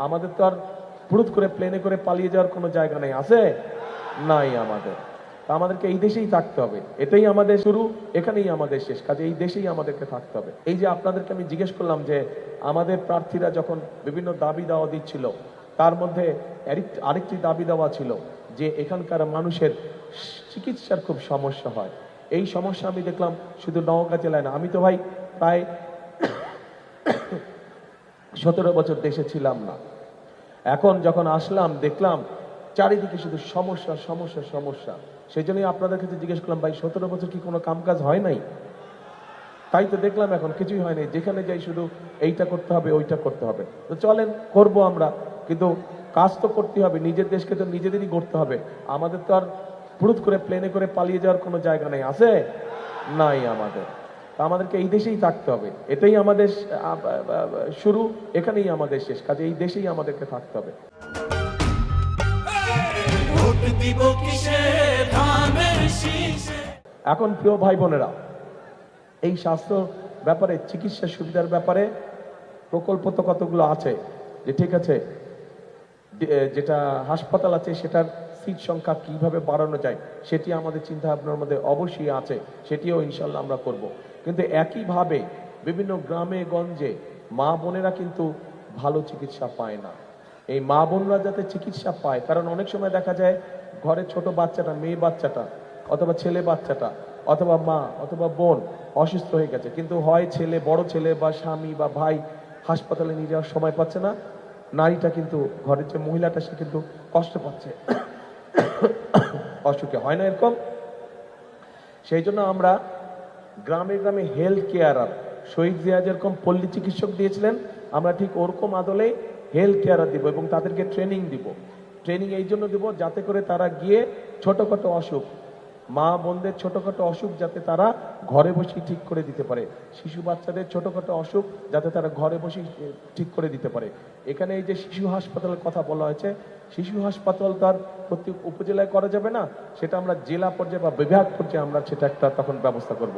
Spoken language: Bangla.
আমাদের তো আর হুড়ুত করে প্লেনে করে পালিয়ে যাওয়ার কোনো জায়গা নেই, আছে নাই আমাদের। আমাদেরকে এই দেশেই থাকতে হবে, এটাই আমাদের শুরু, এখানেই আমাদের শেষ, কাজে এই দেশেই আমাদেরকে থাকতে হবে। এই যে আপনাদেরকে আমি জিজ্ঞেস করলাম যে আমাদের প্রার্থীরা যখন বিভিন্ন দাবি দাওয়া দিচ্ছিল, তার মধ্যে আরেকটি দাবি দেওয়া ছিল যে এখানকার মানুষের চিকিৎসার খুব সমস্যা হয়। এই সমস্যা আমি দেখলাম শুধু নওগাঁ জেলায় না, আমি তো ভাই প্রায় 17 বছর দেশে ছিলাম না, এখন যখন আসলাম দেখলাম চারিদিকে শুধু সমস্যা সমস্যা সমস্যা। সেই জন্যই আপনাদের কাছে জিজ্ঞেস করলাম, ভাই 17 বছর কি কোনো কাজ হয় নাই? তাই তো দেখলাম এখন কিছুই হয় নাই, যেখানে যাই শুধু এইটা করতে হবে ওইটা করতে হবে। তো চলেন করব আমরা, কিন্তু কাজ তো করতে হবে, নিজের দেশকে তো নিজেদেরই করতে হবে। আমাদের তো আর হুড়ুত করে প্লেনে করে পালিয়ে যাওয়ার কোনো জায়গা নেই, আছে নাই আমাদের। আমাদেরকে এই দেশেই থাকতে হবে, এটাই আমাদের শুরু, এখানেই আমাদের শেষ, কাজে এই দেশেই আমাদেরকে থাকতে হবে। এখন প্রিয় ভাই বোনেরা, এই স্বাস্থ্য ব্যাপারে, চিকিৎসা সুবিধার ব্যাপারে প্রকল্প তো কতগুলো আছে, যে ঠিক আছে যেটা হাসপাতাল আছে সেটার সিট সংখ্যা কিভাবে বাড়ানো যায় সেটি আমাদের চিন্তা ভাবনার মধ্যে অবশ্যই আছে, সেটিও ইনশাল্লাহ আমরা করব। কিন্তু একইভাবে বিভিন্ন গ্রামে গঞ্জে মা বোনেরা কিন্তু ভালো চিকিৎসা পায় না। এই মা বোনরা যাতে চিকিৎসা পায়, কারণ অনেক সময় দেখা যায় ঘরে ছোট বাচ্চাটা, মেয়ে বাচ্চাটা অথবা ছেলে বাচ্চাটা অথবা মা অথবা বোন অসুস্থ হয়ে গেছে, কিন্তু হয় ছেলে, বড় ছেলে বা স্বামী বা ভাই হাসপাতালে নিয়ে যাওয়ার সময় পাচ্ছে না, নারীটা কিন্তু ঘরের যে মহিলাটা সে কিন্তু কষ্ট পাচ্ছে অসুখে, হয় না এরকম? সেই জন্য আমরা গ্রামে গ্রামে হেলথ কেয়ারার, শহীদ জিয়া যেরকম পল্লী চিকিৎসক দিয়েছিলেন, আমরা ঠিক ওরকম আদলে হেলথ কেয়ারার দিব এবং তাদেরকে ট্রেনিং দিব। ট্রেনিং এই জন্য দিব যাতে করে তারা গিয়ে ছোটখাটো অসুখ, মা বোনদের ছোটখাটো অসুখ যাতে তারা ঘরে বসে ঠিক করে দিতে পারে, শিশু বাচ্চাদের ছোটখাটো অসুখ যাতে তারা ঘরে বসে ঠিক করে দিতে পারে। এখানে এই যে শিশু হাসপাতালের কথা বলা হয়েছে, শিশু হাসপাতাল তার প্রত্যেক উপজেলায় করা যাবে না, সেটা আমরা জেলা পর্যায়ে বা বিভাগ পর্যায়ে আমরা সেটা একটা তখন ব্যবস্থা করব।